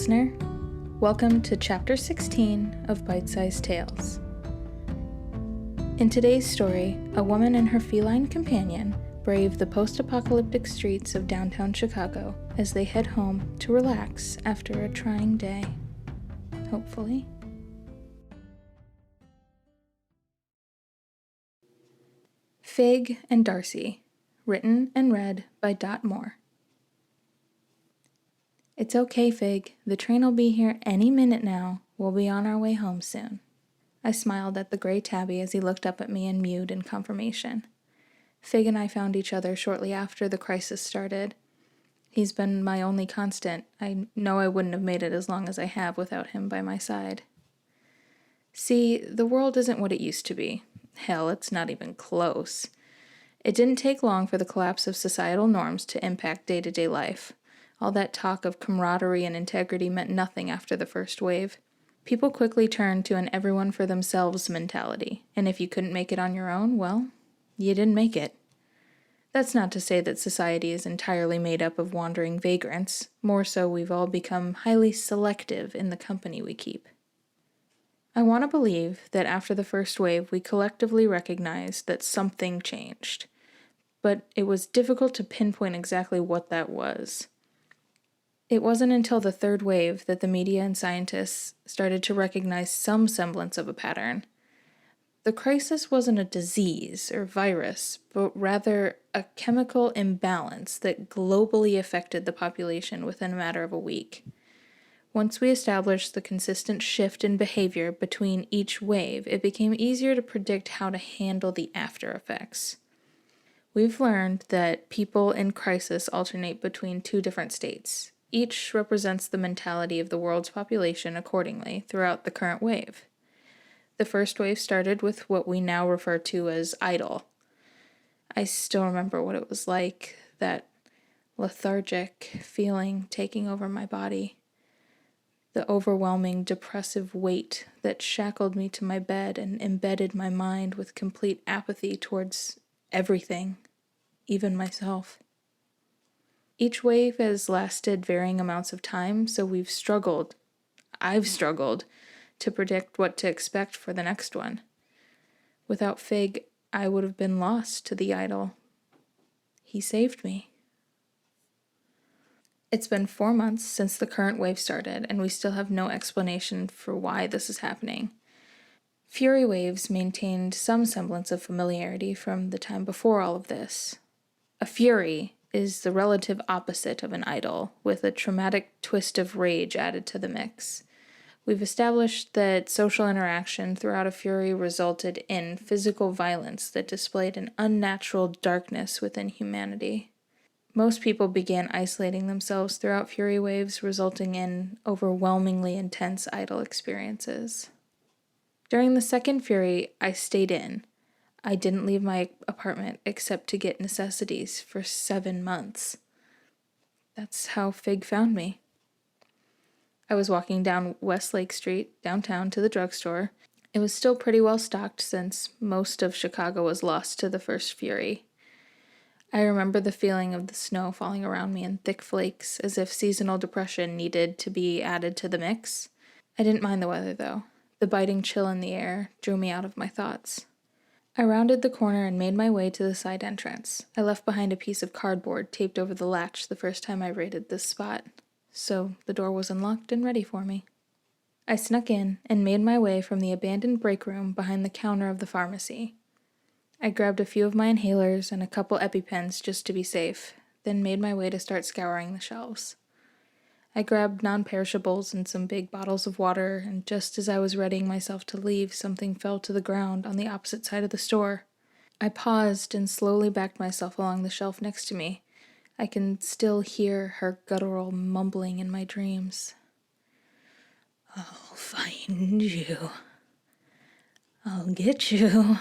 listener. Welcome to Chapter 16 of Bite-Sized Tales. In today's story, a woman and her feline companion brave the post-apocalyptic streets of downtown Chicago as they head home to relax after a trying day. Hopefully. Fig and Darcy, written and read by Dot Moore. It's okay, Fig. The train will be here any minute now. We'll be on our way home soon. I smiled at the gray tabby as he looked up at me and mewed in confirmation. Fig and I found each other shortly after the crisis started. He's been my only constant. I know I wouldn't have made it as long as I have without him by my side. See, the world isn't what it used to be. Hell, it's not even close. It didn't take long for the collapse of societal norms to impact day-to-day life. All that talk of camaraderie and integrity meant nothing after the first wave. People quickly turned to an everyone-for-themselves mentality, and if you couldn't make it on your own, well, you didn't make it. That's not to say that society is entirely made up of wandering vagrants. More so, we've all become highly selective in the company we keep. I want to believe that after the first wave, we collectively recognized that something changed, but it was difficult to pinpoint exactly what that was. It wasn't until the third wave that the media and scientists started to recognize some semblance of a pattern. The crisis wasn't a disease or virus, but rather a chemical imbalance that globally affected the population within a matter of a week. Once we established the consistent shift in behavior between each wave, it became easier to predict how to handle the after effects. We've learned that people in crisis alternate between two different states. Each represents the mentality of the world's population accordingly throughout the current wave. The first wave started with what we now refer to as idle. I still remember what it was like, that lethargic feeling taking over my body. The overwhelming depressive weight that shackled me to my bed and embedded my mind with complete apathy towards everything, even myself. Each wave has lasted varying amounts of time, so I've struggled, to predict what to expect for the next one. Without Fig, I would have been lost to the idol. He saved me. It's been 4 months since the current wave started, and we still have no explanation for why this is happening. Fury waves maintained some semblance of familiarity from the time before all of this. A fury is the relative opposite of an idol, with a traumatic twist of rage added to the mix. We've established that social interaction throughout a fury resulted in physical violence that displayed an unnatural darkness within humanity. Most people began isolating themselves throughout fury waves, resulting in overwhelmingly intense idle experiences. During the second fury, I stayed in. I didn't leave my apartment except to get necessities for 7 months. That's how Fig found me. I was walking down West Lake Street, downtown, to the drugstore. It was still pretty well stocked since most of Chicago was lost to the first fury. I remember the feeling of the snow falling around me in thick flakes, as if seasonal depression needed to be added to the mix. I didn't mind the weather, though. The biting chill in the air drew me out of my thoughts. I rounded the corner and made my way to the side entrance. I left behind a piece of cardboard taped over the latch the first time I raided this spot, so the door was unlocked and ready for me. I snuck in and made my way from the abandoned break room behind the counter of the pharmacy. I grabbed a few of my inhalers and a couple EpiPens just to be safe, then made my way to start scouring the shelves. I grabbed non-perishables and some big bottles of water, and just as I was readying myself to leave, something fell to the ground on the opposite side of the store. I paused and slowly backed myself along the shelf next to me. I can still hear her guttural mumbling in my dreams. "I'll find you. I'll get you.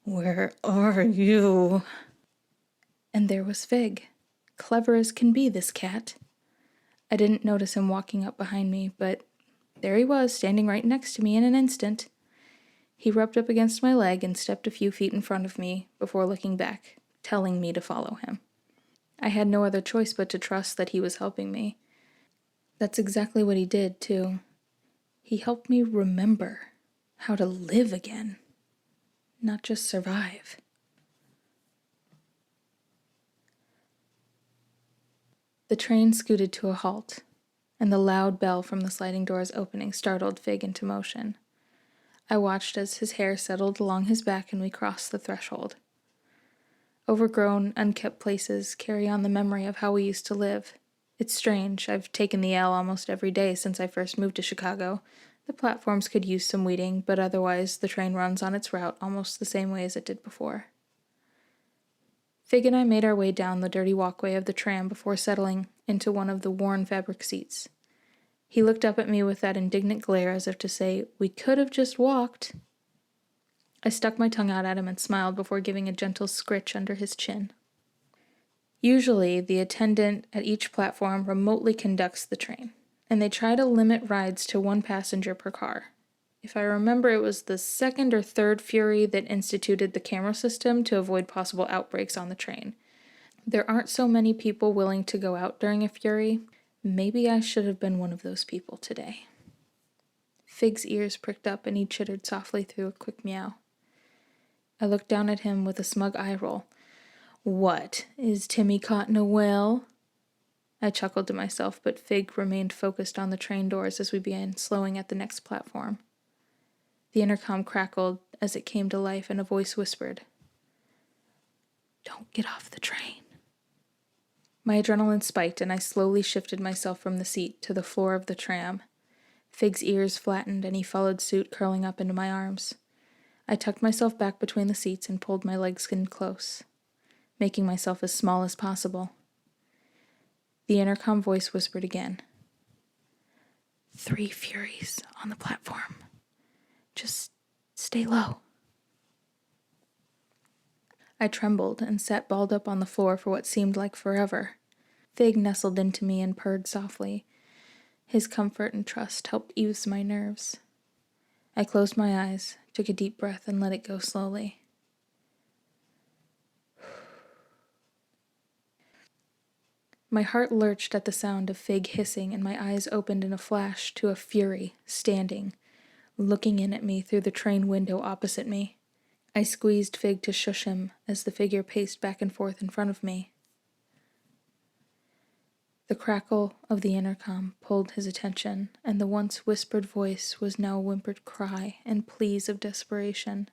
Where are you?" And there was Fig. Clever as can be, this cat. I didn't notice him walking up behind me, but there he was, standing right next to me in an instant. He rubbed up against my leg and stepped a few feet in front of me before looking back, telling me to follow him. I had no other choice but to trust that he was helping me. That's exactly what he did, too. He helped me remember how to live again, not just survive. The train scooted to a halt, and the loud bell from the sliding doors opening startled Fig into motion. I watched as his hair settled along his back and we crossed the threshold. Overgrown, unkept places carry on the memory of how we used to live. It's strange, I've taken the L almost every day since I first moved to Chicago. The platforms could use some weeding, but otherwise the train runs on its route almost the same way as it did before. Fig and I made our way down the dirty walkway of the tram before settling into one of the worn fabric seats. He looked up at me with that indignant glare as if to say, "We could have just walked." I stuck my tongue out at him and smiled before giving a gentle scritch under his chin. Usually, the attendant at each platform remotely conducts the train, and they try to limit rides to one passenger per car. If I remember, it was the second or third Fury that instituted the camera system to avoid possible outbreaks on the train. There aren't so many people willing to go out during a Fury. Maybe I should have been one of those people today. Fig's ears pricked up and he chittered softly through a quick meow. I looked down at him with a smug eye roll. "What, is Timmy caught in a well?" I chuckled to myself, but Fig remained focused on the train doors as we began slowing at the next platform. The intercom crackled as it came to life and a voice whispered, "Don't get off the train." My adrenaline spiked and I slowly shifted myself from the seat to the floor of the tram. Fig's ears flattened and he followed suit, curling up into my arms. I tucked myself back between the seats and pulled my legs in close, making myself as small as possible. The intercom voice whispered again, 3 Furies on the platform. Just stay low." I trembled and sat balled up on the floor for what seemed like forever. Fig nestled into me and purred softly. His comfort and trust helped ease my nerves. I closed my eyes, took a deep breath, and let it go slowly. My heart lurched at the sound of Fig hissing, and my eyes opened in a flash to a Fury standing, looking in at me through the train window opposite me. I squeezed Fig to shush him as the figure paced back and forth in front of me. The crackle of the intercom pulled his attention, and the once whispered voice was now a whimpered cry and pleas of desperation.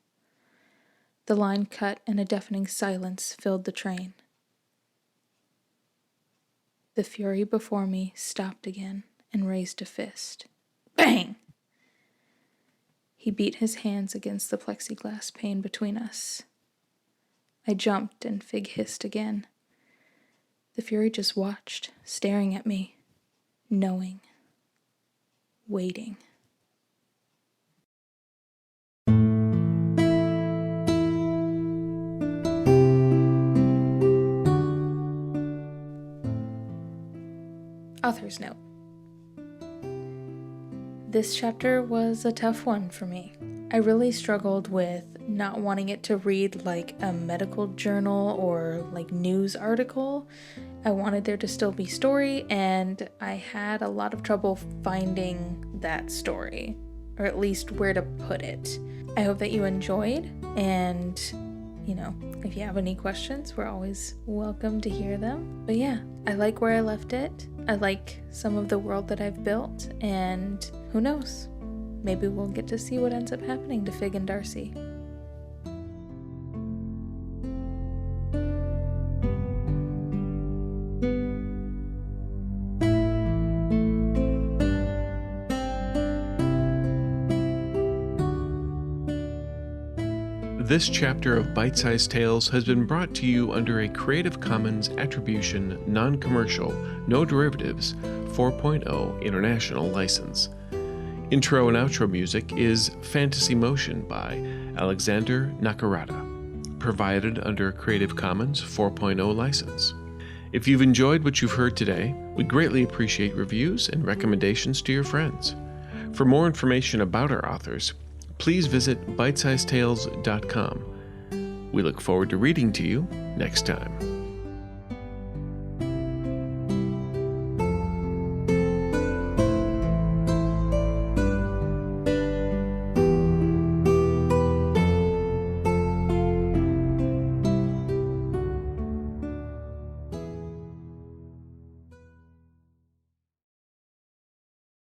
The line cut and a deafening silence filled the train. The Fury before me stopped again and raised a fist. Bang! He beat his hands against the plexiglass pane between us. I jumped and Fig hissed again. The Fury just watched, staring at me, knowing, waiting. Author's note. This chapter was a tough one for me. I really struggled with not wanting it to read like a medical journal or like news article. I wanted there to still be story, and I had a lot of trouble finding that story, or at least where to put it. I hope that you enjoyed, and if you have any questions, we're always welcome to hear them. But yeah, I like where I left it. I like some of the world that I've built, and who knows? Maybe we'll get to see what ends up happening to Fig and Darcy. This chapter of Bite-Sized Tales has been brought to you under a Creative Commons Attribution, Non-Commercial, No Derivatives 4.0 International License. Intro and outro music is Fantasy Motion by Alexander Nakarada, provided under Creative Commons 4.0 license. If you've enjoyed what you've heard today, we greatly appreciate reviews and recommendations to your friends. For more information about our authors, please visit bitesizedtales.com. We look forward to reading to you next time.